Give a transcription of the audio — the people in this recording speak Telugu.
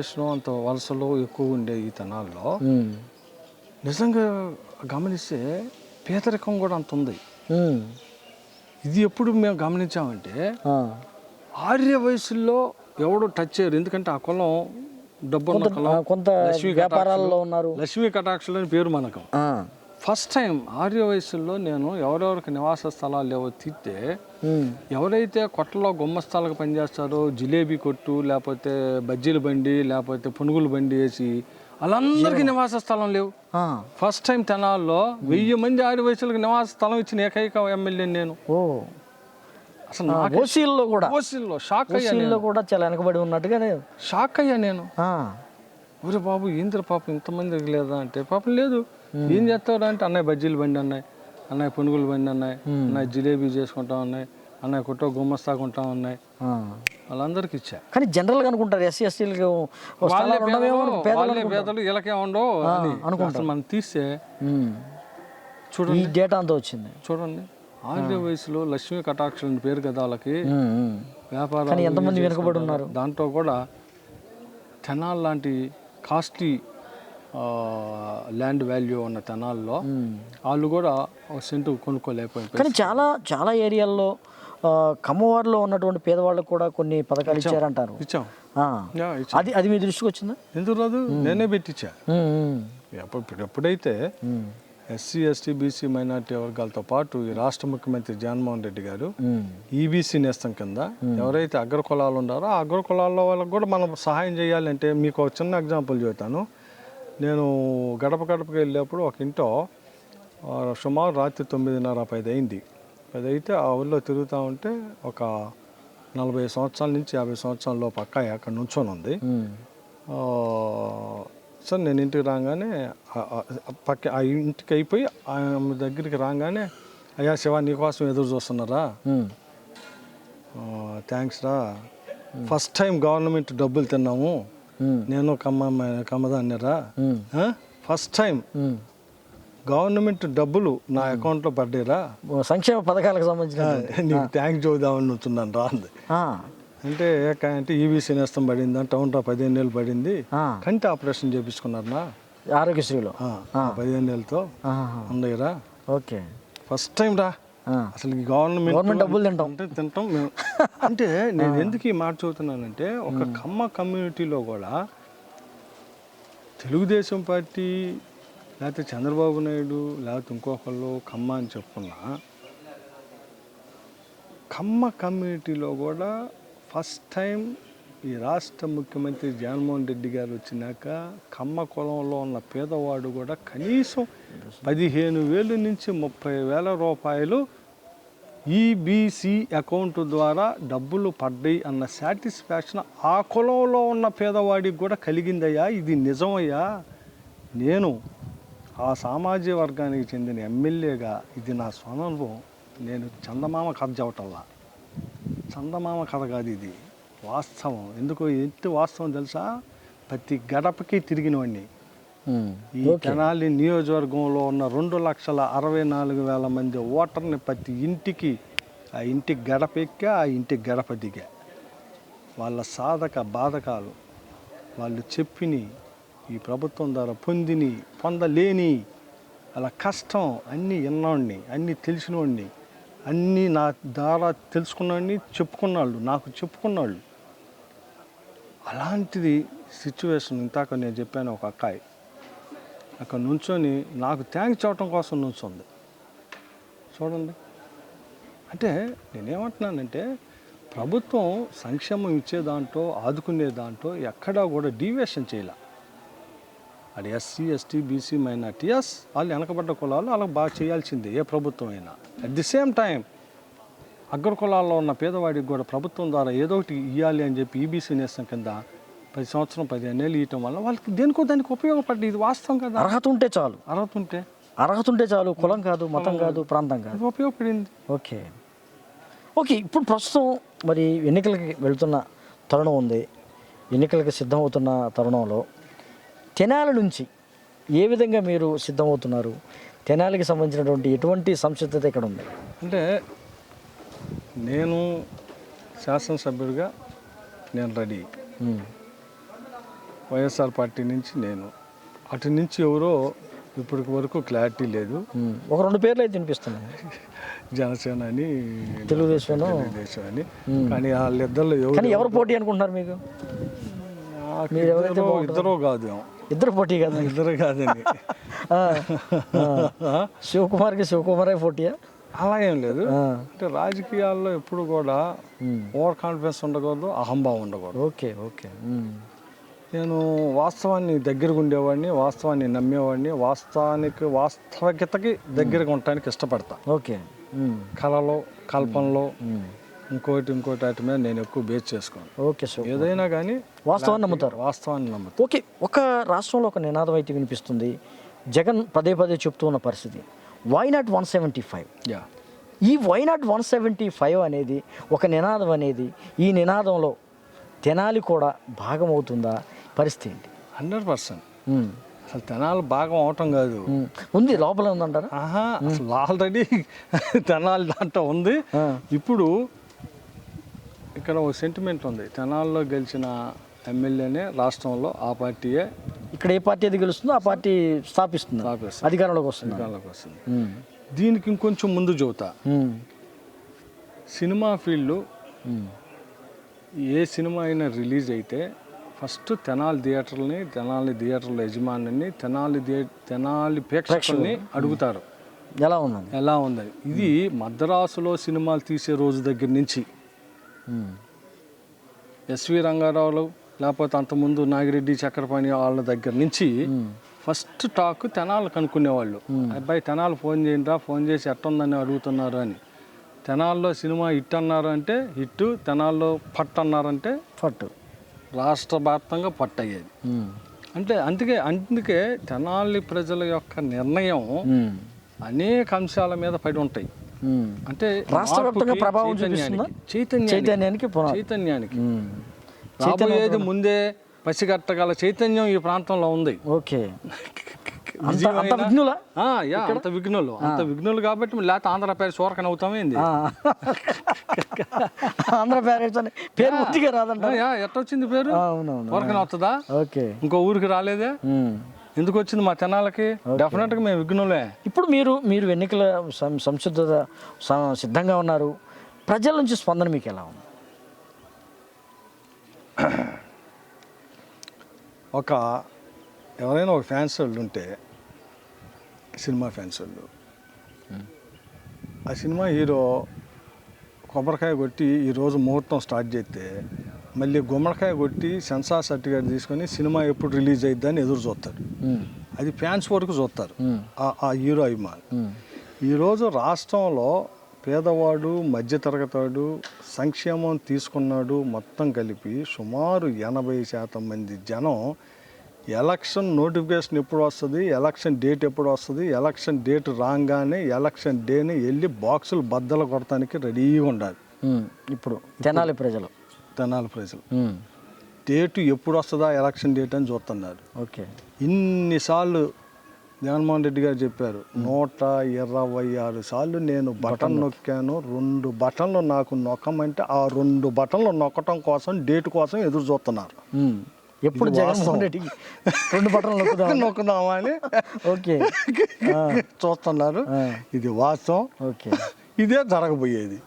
పాపులేషన్ అంత వలసలు ఎక్కువ ఉండే ఈ తెనాల్లో నిజంగా గమనిస్తే పేదరికం కూడా అంత ఉంది. ఇది ఎప్పుడు మేము గమనించామంటే ఆర్య వయసుల్లో ఎవడో టచ్ చేయరు. ఎందుకంటే ఆ కులం డబ్బున్న కులం, కొంత వ్యాపారాల్లో ఉన్నారు, లక్ష్మీ కటాక్షులు అని పేరు మనకు. ఫస్ట్ టైం ఆర్య వయసుల్లో నేను ఎవరెవరికి నివాస స్థలాలు లేవో తీస్తే ఎవరైతే కొట్టలో గుమ్మస్తాలకు పనిచేస్తారో, జిలేబీ కొట్టు, లేకపోతే బజ్జీల బండి, లేకపోతే పునుగుల బండి వేసి వాళ్ళందరికీ నివాస స్థలం లేవు. ఫస్ట్ టైం తెనాల్లో 1000 మంది ఆర్య వయసులకు నివాస స్థలం ఇచ్చిన ఏకైక ఎమ్మెల్యే నేను. అసలు ఓసీల్లో కూడా షాక్ అయ్యా, కూడా చాలా వెనకబడి ఉన్నట్టుగానే షాక్ అయ్యా నేను. ఒరే బాబు ఏంద్ర పాపం ఇంతమందికి లేదా అంటే, పాపం లేదు. ఏం చేస్తాడు అంటే, అన్నయ్య బజ్జీలు బండి అన్నాయి, అన్నయ్య పునుగులు బండి అన్నాయి, అన్నయ్య జిలేబీ చేసుకుంటా ఉన్నాయి, అన్నయ్య కుట్ట గుమ్మస్తాకుంటా ఉన్నాయి, వాళ్ళందరికి ఇచ్చా. కానీ జనరల్గా అనుకుంటారు ఎస్సీ ఎస్టీలకి పేదలు వీళ్ళకే ఉండవు అనుకుంటారు. మనం తీస్తే చూడండి, ఈ డేటా అంతా వచ్చింది చూడండి. ఆర్య వయసులో లక్ష్మీ కటాక్షులు పేరు కదా వాళ్ళకి, వ్యాపారం ఎంతమంది వెనుకబడి ఉన్నారు. దాంట్లో కూడా తెనాల్ లాంటి కాస్ట్లీ ల్యాండ్ వాల్యూ ఉన్న తెనాల్లో వాళ్ళు కూడా ఒక సెంటు కొనుక్కోలేకపోయింది. కానీ చాలా చాలా ఏరియాల్లో కమ్మవారిలో ఉన్నటువంటి పేదవాళ్ళకు కూడా కొన్ని పథకాలు ఇచ్చారంటారు. ఇచ్చాం. అది మీ దృష్టికి వచ్చిందా? ఎందుకు రాదు, నేనే పెట్టించా. ఎప్పుడైతే ఎస్సీ ఎస్టీ బీసీ మైనార్టీ వర్గాలతో పాటు ఈ రాష్ట్ర ముఖ్యమంత్రి జగన్మోహన్ రెడ్డి గారు ఈబీసీ నేస్తం కింద ఎవరైతే అగ్ర కులాలు ఉన్నారో ఆ అగ్ర కులాల్లో వాళ్ళకి కూడా మనం సహాయం చేయాలంటే, మీకు ఒక చిన్న ఎగ్జాంపుల్ చెబుతాను. నేను గడపకి వెళ్ళేప్పుడు ఒక ఇంట్లో సుమారు రాత్రి 9:30 అయింది. అది అయితే ఆ ఊళ్ళో తిరుగుతూ ఉంటే ఒక 40 సంవత్సరాల నుంచి 50 సంవత్సరాల లోపు అక్కాయి అక్కడ నుంచొని ఉంది. సార్ నేను ఇంటికి రాగానే ఆ ఇంటికి అయిపోయి ఆమె దగ్గరికి రాగానే, అయ్యా శివ నీకోసం ఎదురు చూస్తున్నారా, థ్యాంక్స్ రా, ఫస్ట్ టైం గవర్నమెంట్ డబ్బులు తిన్నాము, నేను కమ్మదాన్నిరా, ఫస్ట్ టైం గవర్నమెంట్ డబ్బులు నా అకౌంట్లో పడ్డాయిరా, సంక్షేమ పథకాలకు సంబంధించిన నీకు థ్యాంక్స్ చెబుదామని నుంచున్నాను రా అంది. అంటే ఈబీసీ నేస్తం పడింది, టౌన్ రా 15 ఏళ్ళు పడింది, కంటి ఆపరేషన్ చేయించుకున్నారా ఆరోగ్యశ్రీలో 15 ఏళ్ళతో ఉన్నాయిరా. ఓకే, ఫస్ట్ టైం రా అసలు గవర్నమెంట్ డబ్బులు తింటాం మేము. అంటే నేను ఎందుకు ఈ మాట చదువుతున్నానంటే, ఒక కమ్మ కమ్యూనిటీలో కూడా తెలుగుదేశం పార్టీ లేకపోతే చంద్రబాబు నాయుడు లేకపోతే ఇంకొకళ్ళు కమ్మ అని చెప్పుకున్నా, కమ్మ కమ్యూనిటీలో కూడా ఫస్ట్ టైం ఈ రాష్ట్ర ముఖ్యమంత్రి జగన్మోహన్ రెడ్డి గారు వచ్చినాక కమ్మ కులంలో ఉన్న పేదవాడు కూడా కనీసం 15,000 నుంచి 30,000 రూపాయలు ఈబీసీ అకౌంట్ ద్వారా డబ్బులు పడ్డాయి అన్న సాటిస్ఫాక్షన్ ఆ కులంలో ఉన్న పేదవాడికి కూడా కలిగిందయ్యా. ఇది నిజమయ్యా, నేను ఆ సామాజిక వర్గానికి చెందిన ఎమ్మెల్యేగా ఇది నా స్వనుభవం. నేను చందమామ కథ చెప్పటల్లా, చందమామ కథ కాదు, ఇది వాస్తవం. ఎందుకో ఎంత వాస్తవం తెలుసా, ప్రతి గడపకి తిరిగినవాడిని. ఈ తెనాలి నియోజకవర్గంలో ఉన్న 2,64,000 మంది ఓటర్ని ప్రతి ఇంటికి, ఆ ఇంటికి గడప ఎక్కా, ఆ ఇంటికి గడప దిగా, వాళ్ళ సాధక బాధకాలు వాళ్ళు చెప్పిని, ఈ ప్రభుత్వం ద్వారా పొందిని పొందలేని అలా కష్టం అన్నీ విన్నవాడిని, అన్నీ తెలిసినవాడిని, అన్నీ నా ద్వారా తెలుసుకున్నవాడిని, చెప్పుకున్నాళ్ళు, నాకు చెప్పుకున్నాళ్ళు. అలాంటిది సిచ్యువేషన్ ఇంతాక నేను చెప్పాను, ఒక అక్కాయి అక్కడ నుంచొని నాకు థ్యాంక్స్ చెప్పడం కోసం నుంచుంది. చూడండి, అంటే నేనేమంటున్నానంటే, ప్రభుత్వం సంక్షేమం ఇచ్చే దాంట్లో, ఆదుకునే దాంట్లో ఎక్కడా కూడా డీవియేషన్ చేయాల. అది ఎస్సీ ఎస్టీ బీసీ మైనార్టీ, వాళ్ళు వెనకబడ్డ కులాలు వాళ్ళకి బాగా చేయాల్సిందే ఏ ప్రభుత్వం అయినా. అట్ ది సేమ్ టైం అగ్ర కులాల్లో ఉన్న పేదవాడికి కూడా ప్రభుత్వం ద్వారా ఏదో ఒకటి ఇవ్వాలి అని చెప్పి ఈబీసీ నేస్తం కింద 10 సంవత్సరం 15 ఏళ్ళు ఇవ్వటం వల్ల వాళ్ళకి దానికి ఉపయోగపడ్డది. ఇది వాస్తవం కదా, అర్హత ఉంటే చాలు, అర్హత ఉంటే చాలు, కులం కాదు, మతం కాదు, ప్రాంతం కాదు, ఉపయోగపడింది. ఓకే, ఇప్పుడు ప్రస్తుతం మరి ఎన్నికలకి వెళ్తున్న తరుణం ఉంది, ఎన్నికలకి సిద్ధమవుతున్న తరుణంలో తెనాలి నుంచి ఏ విధంగా మీరు సిద్ధమవుతున్నారు? తెనాలికి సంబంధించినటువంటి ఎటువంటి సంసిద్ధత ఇక్కడ ఉంది? అంటే నేను శాసనసభ్యుడిగా నేను రెడీ, వైఎస్ఆర్ పార్టీ నుంచి నేను, అటు నుంచి ఎవరో ఇప్పటి వరకు క్లారిటీ లేదు. ఒక 2 పేర్లు అయితే వినిపిస్తున్నాయి, జనసేన అని, తెలుగుదేశం అని. కానీ వాళ్ళిద్దరు కానీ ఎవరు పోటీ అనుకుంటున్నారు మీకు? మీరు ఎవరైతే ఇద్దరు కాదు, ఇద్దరు పోటీ కదా? ఇద్దరు కాదండి. శివకుమారే పోటీయా? అలా ఏం లేదు. అంటే రాజకీయాల్లో ఎప్పుడు కూడా ఓవర్ కాన్ఫిడెన్స్ ఉండకూడదు, అహంభావం ఉండకూడదు. Okay okay. నేను వాస్తవాన్ని దగ్గరగా ఉండేవాడిని, వాస్తవాన్ని నమ్మేవాడిని, వాస్తవికతకి దగ్గరగా ఉండటానికి ఇష్టపడతా. ఓకే. కళలో, కల్పనలో, ఇంకోటి వాటి మీద నేను ఎక్కువ బేస్ చేసుకోను. ఓకే. సో ఏదైనా కానీ వాస్తవాన్ని నమ్ముతారు. వాస్తవాన్ని నమ్ముతారు. ఓకే. ఒక రాష్ట్రంలో ఒక నినాదం అయితే వినిపిస్తుంది, జగన్ పదే చెప్తూ ఉన్న పరిస్థితి, వై నాట్ 175? ఈ వై నాట్ 175 అనేది ఒక నినాదం అనేది, ఈ నినాదంలో తెనాలి కూడా భాగం అవుతుందా? పరిస్థితి ఏంటి? 100%. అసలు తెనాలి భాగం అవటం కాదు, ఉంది, లోపల ఉందంటారా? అసలు ఆల్రెడీ తెనాలి దాంట్లో ఉంది. ఇప్పుడు ఇక్కడ ఒక సెంటిమెంట్ ఉంది, తెనాలిలో గెలిచిన ఎమ్మెల్యేనే రాష్ట్రంలో ఆ పార్టీయే, ఇక్కడ ఏ పార్టీ అది గెలుస్తుందో ఆ పార్టీ స్థాపిస్తుంది, అధికారంలోకి వస్తుంది. దీనికి ఇంకొంచెం ముందు చెబుతా, సినిమా ఫీల్డ్ ఏ సినిమా అయినా రిలీజ్ అయితే ఫస్ట్ తెనాలి థియేటర్ల యజమానిని, తెనాలి ప్రేక్షకుల్ని అడుగుతారు ఎలా ఉందని. ఇది మద్రాసులో సినిమాలు తీసే రోజు దగ్గర నుంచి ఎస్వి రంగారావులు, లేకపోతే అంతకుముందు నాగిరెడ్డి, చక్రపాణి వాళ్ళ దగ్గర నుంచి ఫస్ట్ టాక్ తెనాలు కనుక్కునేవాళ్ళు. అబ్బాయి తెనాలు ఫోన్ చేసి ఎట్టుందని అడుగుతున్నారు అని. తెనాల్లో సినిమా హిట్ అన్నారు అంటే హిట్, తెనాల్లో పట్టు అన్నారంటే పట్టు, రాష్ట్ర వ్యాప్తంగా పట్టు అయ్యేది. అంటే అందుకే తెనాలి ప్రజల యొక్క నిర్ణయం అనేక అంశాల మీద పడి ఉంటాయి. అంటే రాష్ట్ర వ్యాప్తంగా ప్రభావం చూపిస్తుందా? చైతన్యానికి రాబోయేది ముందే పసిగట్టగల చైతన్యం ఈ ప్రాంతంలో ఉంది. ఓకే. అంత విఘ్నులు కాబట్టి లేకపోతే ఆంధ్రప్రదేశ్ సోరకని అవుతామేంది? ఆంధ్రప్రదేశ్ అని పేరు పూర్తిగా రాదంట. ఎట్టొచ్చింది పేరు? సోరకని వస్తుందా? ఓకే. ఇంకో ఊరికి రాలేదే, ఎందుకు వచ్చింది మా తెనాలకి? డెఫినెట్గా మేము విఘ్నులే. ఇప్పుడు మీరు ఎన్నికల సిద్ధంగా ఉన్నారు, ప్రజల నుంచి స్పందన మీకు ఎలా ఉంది? ఎవరైనా ఒక ఫ్యాన్స్ వాళ్ళు ఉంటే, సినిమా ఫ్యాన్స్ వాళ్ళు, ఆ సినిమా హీరో కొబ్బరికాయ కొట్టి ఈరోజు ముహూర్తం స్టార్ట్ చేస్తే మళ్ళీ గుమ్మడికాయ కొట్టి సెన్సార్ సర్టిఫికేట్ తీసుకొని సినిమా ఎప్పుడు రిలీజ్ అయిద్దని ఎదురు చూస్తారు. అది ఫ్యాన్స్ వరకు చూస్తారు, ఆ హీరో అభిమానులు. ఈరోజు రాష్ట్రంలో పేదవాడు, మధ్యతరగతివాడు, సంక్షేమం తీసుకున్నాడు మొత్తం కలిపి సుమారు 80% మంది జనం ఎలక్షన్ నోటిఫికేషన్ ఎప్పుడు వస్తుంది, ఎలక్షన్ డేట్ ఎప్పుడు వస్తుంది, ఎలక్షన్ డేట్ రాగానే ఎలక్షన్ డేని వెళ్ళి బాక్సులు బద్దలు కొడటానికి రెడీగా ఉండాలి. ఇప్పుడు తెనాలి ప్రజలు డేటు ఎప్పుడు వస్తుందా ఎలక్షన్ డేట్ అని చూస్తున్నారు. ఓకే. ఇన్నిసార్లు జగన్మోహన్ రెడ్డి గారు చెప్పారు, 126 సార్లు నేను బటన్ నొక్కాను, 2 బటన్లు నాకు నొక్కమంటే ఆ 2 బటన్లు నొక్కటం కోసం డేట్ కోసం ఎదురు చూస్తున్నారు. ఎప్పుడు జగన్మోహన్ రెడ్డికి 2 బటన్లు నొక్కుదామా అని ఓకే చూస్తున్నారు. ఇది వాస్తవం. ఓకే. ఇదే జరగబోయేది.